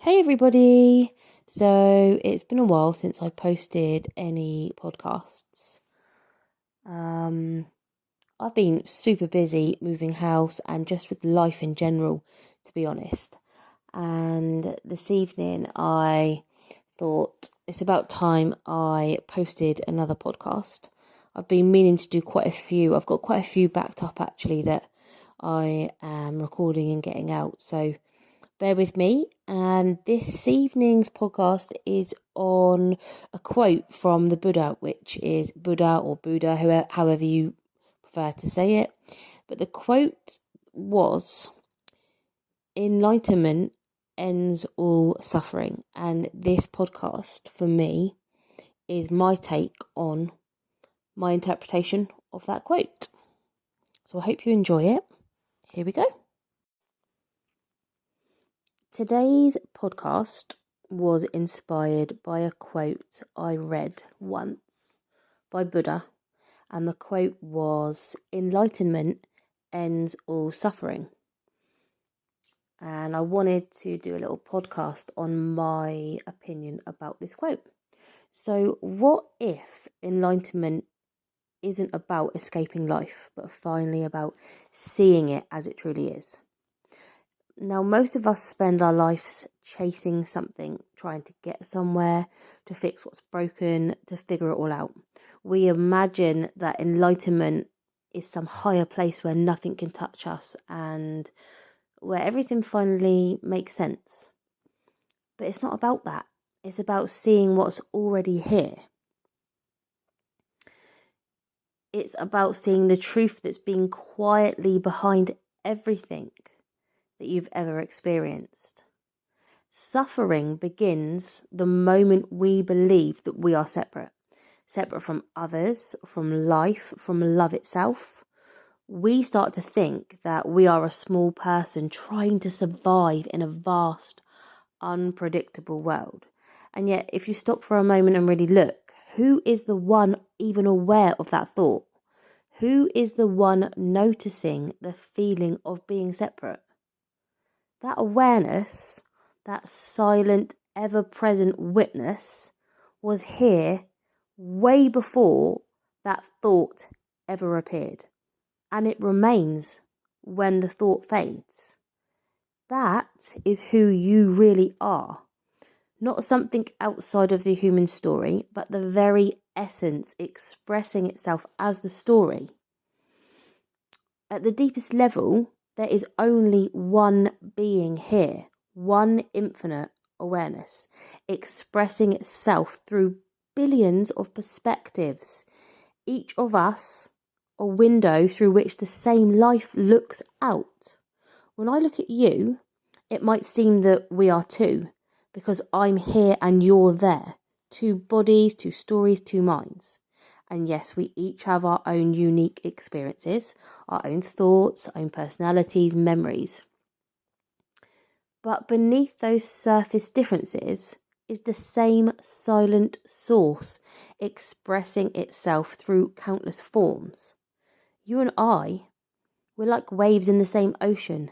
Hey everybody! So it's been a while since I posted any podcasts. I've been super busy moving house and just with life in general, to be honest. And this evening I thought it's about time I posted another podcast. I've been meaning to do quite a few. I've got quite a few backed up actually that I am recording and getting out. So bear with me. And this evening's podcast is on a quote from the Buddha, which is Buddha or Buddha, however you prefer to say it. But the quote was, "Enlightenment ends all suffering." And this podcast, for me, is my take on my interpretation of that quote. So I hope you enjoy it. Here we go. Today's podcast was inspired by a quote I read once by Buddha, and the quote was, "Enlightenment ends all suffering." And I wanted to do a little podcast on my opinion about this quote. So, what if enlightenment isn't about escaping life, but finally about seeing it as it truly is? Now, most of us spend our lives chasing something, trying to get somewhere, to fix what's broken, to figure it all out. We imagine that enlightenment is some higher place where nothing can touch us and where everything finally makes sense. But it's not about that. It's about seeing what's already here. It's about seeing the truth that's been quietly behind everything that you've ever experienced. Suffering begins the moment we believe that we are separate from others, from life, from love itself. We start to think that we are a small person trying to survive in a vast, unpredictable world. And yet, if you stop for a moment and really look, who is the one even aware of that thought? Who is the one noticing the feeling of being separate? That awareness, that silent, ever-present witness, was here way before that thought ever appeared. And it remains when the thought fades. That is who you really are. Not something outside of the human story, but the very essence expressing itself as the story. At the deepest level, there is only one being here, one infinite awareness, expressing itself through billions of perspectives, each of us a window through which the same life looks out. When I look at you, it might seem that we are two, because I'm here and you're there. Two bodies, two stories, two minds. And yes, we each have our own unique experiences, our own thoughts, own personalities, memories. But beneath those surface differences is the same silent source expressing itself through countless forms. You and I, we're like waves in the same ocean,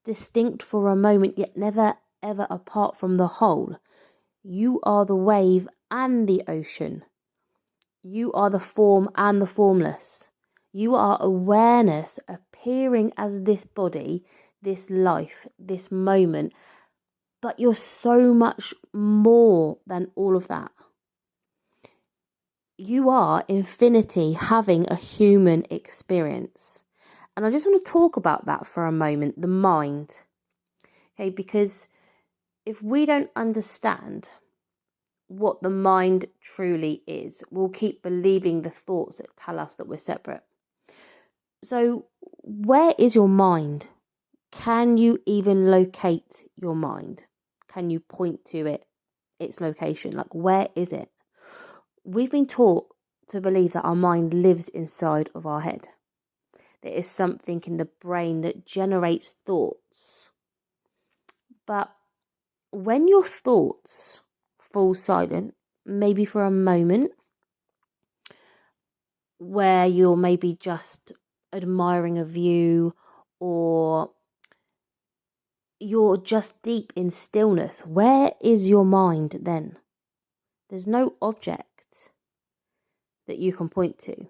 distinct for a moment yet never ever apart from the whole. You are the wave and the ocean. You are the form and the formless. You are awareness appearing as this body, this life, this moment. But you're so much more than all of that. You are infinity having a human experience. And I just want to talk about that for a moment, the mind. Okay, because if we don't understand what the mind truly is, we'll keep believing the thoughts that tell us that we're separate. So, where is your mind? Can you even locate your mind? Can you point to its location? Like, where is it? We've been taught to believe that our mind lives inside of our head. There is something in the brain that generates thoughts. But when your thoughts fall silent, maybe for a moment, where you're maybe just admiring a view or you're just deep in stillness, where is your mind then? There's no object that you can point to.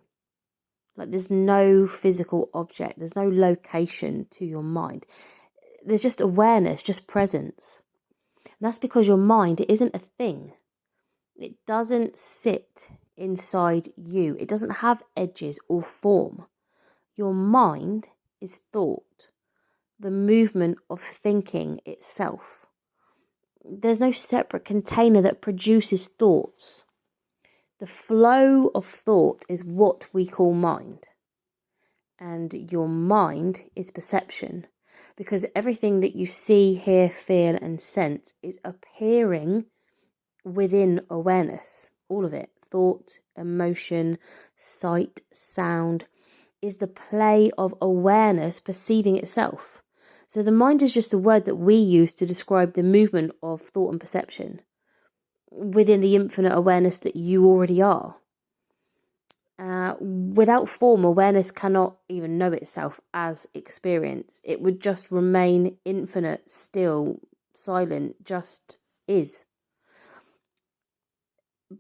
Like, there's no physical object, there's no location to your mind. There's just awareness, just presence. And that's because your mind, it isn't a thing. It doesn't sit inside you. It doesn't have edges or form. Your mind is thought, the movement of thinking itself. There's no separate container that produces thoughts. The flow of thought is what we call mind. And your mind is perception, because everything that you see, hear, feel, and sense is appearing within awareness. All of it, thought, emotion, sight, sound, is the play of awareness perceiving itself. So the mind is just a word that we use to describe the movement of thought and perception within the infinite awareness that you already are. Without form, awareness cannot even know itself as experience. It would just remain infinite, still, silent, just is.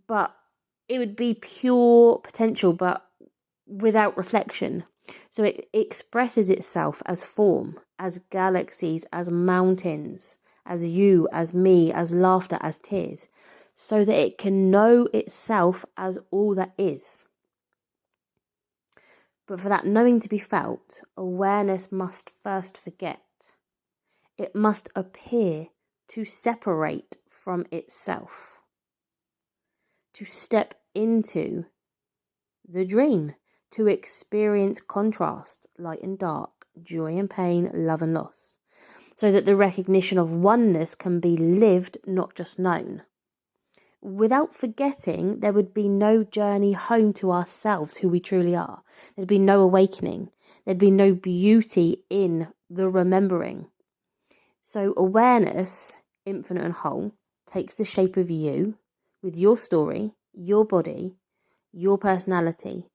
But it would be pure potential, but without reflection. So it expresses itself as form, as galaxies, as mountains, as you, as me, as laughter, as tears, so that it can know itself as all that is. But for that knowing to be felt, awareness must first forget. It must appear to separate from itself, to step into the dream, to experience contrast, light and dark, joy and pain, love and loss, so that the recognition of oneness can be lived, not just known. Without forgetting, there would be no journey home to ourselves, who we truly are. There'd be no awakening. There'd be no beauty in the remembering. So awareness, infinite and whole, takes the shape of you, with your story, your body, your personality,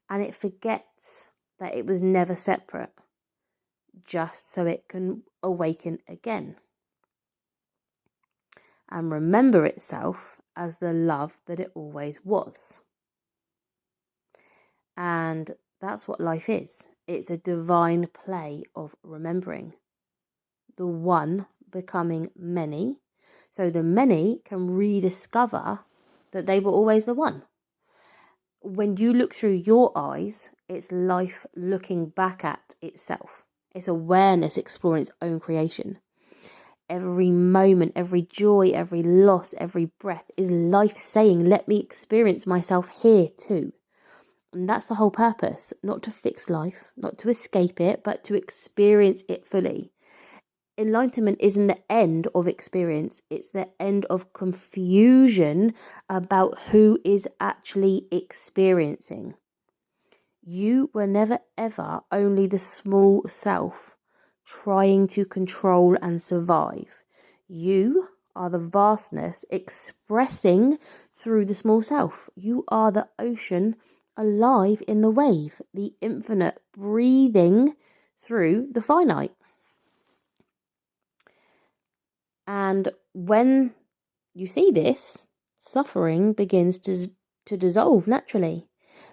and it forgets that it was never separate, just so it can awaken again and remember itself as the love that it always was. And that's what life is. It's a divine play of remembering. The one becoming many, so the many can rediscover that they were always the one. When you look through your eyes, it's life looking back at itself. It's awareness exploring its own creation. Every moment, every joy, every loss, every breath is life saying, let me experience myself here too. And that's the whole purpose, not to fix life, not to escape it, but to experience it fully. Enlightenment isn't the end of experience, it's the end of confusion about who is actually experiencing. You were never ever only the small self trying to control and survive. You are the vastness expressing through the small self. You are the ocean alive in the wave, the infinite breathing through the finite. And when you see this, suffering begins to dissolve naturally.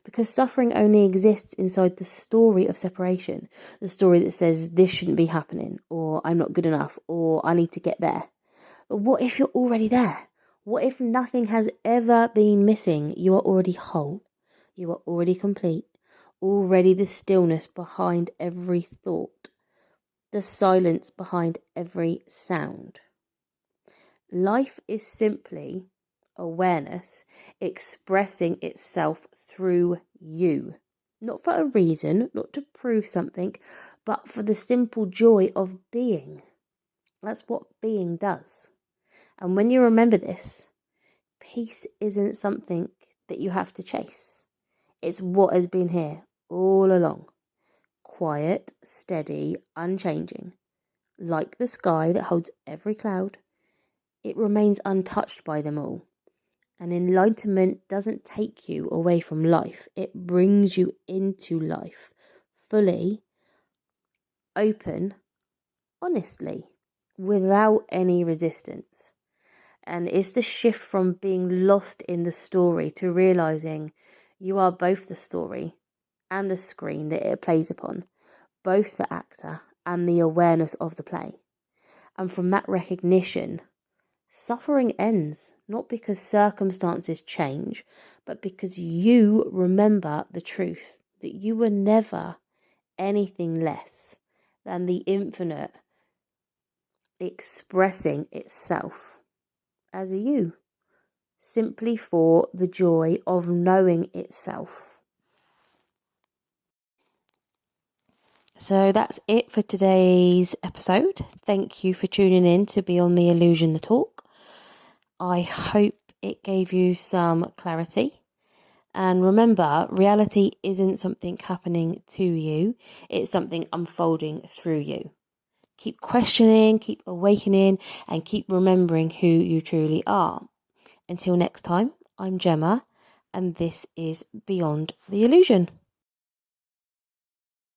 Because suffering only exists inside the story of separation. The story that says this shouldn't be happening, or I'm not good enough, or I need to get there. But what if you're already there? What if nothing has ever been missing? You are already whole. You are already complete. Already the stillness behind every thought. The silence behind every sound. Life is simply awareness expressing itself through you. Not for a reason, not to prove something, but for the simple joy of being. That's what being does. And when you remember this, peace isn't something that you have to chase. It's what has been here all along. Quiet, steady, unchanging. Like the sky that holds every cloud, it remains untouched by them all. And enlightenment doesn't take you away from life. It brings you into life, fully, open, honestly, without any resistance. And it's the shift from being lost in the story to realizing you are both the story and the screen that it plays upon, both the actor and the awareness of the play. And from that recognition, suffering ends, not because circumstances change, but because you remember the truth that you were never anything less than the infinite expressing itself as a you, simply for the joy of knowing itself. So that's it for today's episode. Thank you for tuning in to Beyond the Illusion, the Talk. I hope it gave you some clarity. And remember, reality isn't something happening to you, it's something unfolding through you. Keep questioning, keep awakening, and keep remembering who you truly are. Until next time, I'm Gemma, and this is Beyond the Illusion.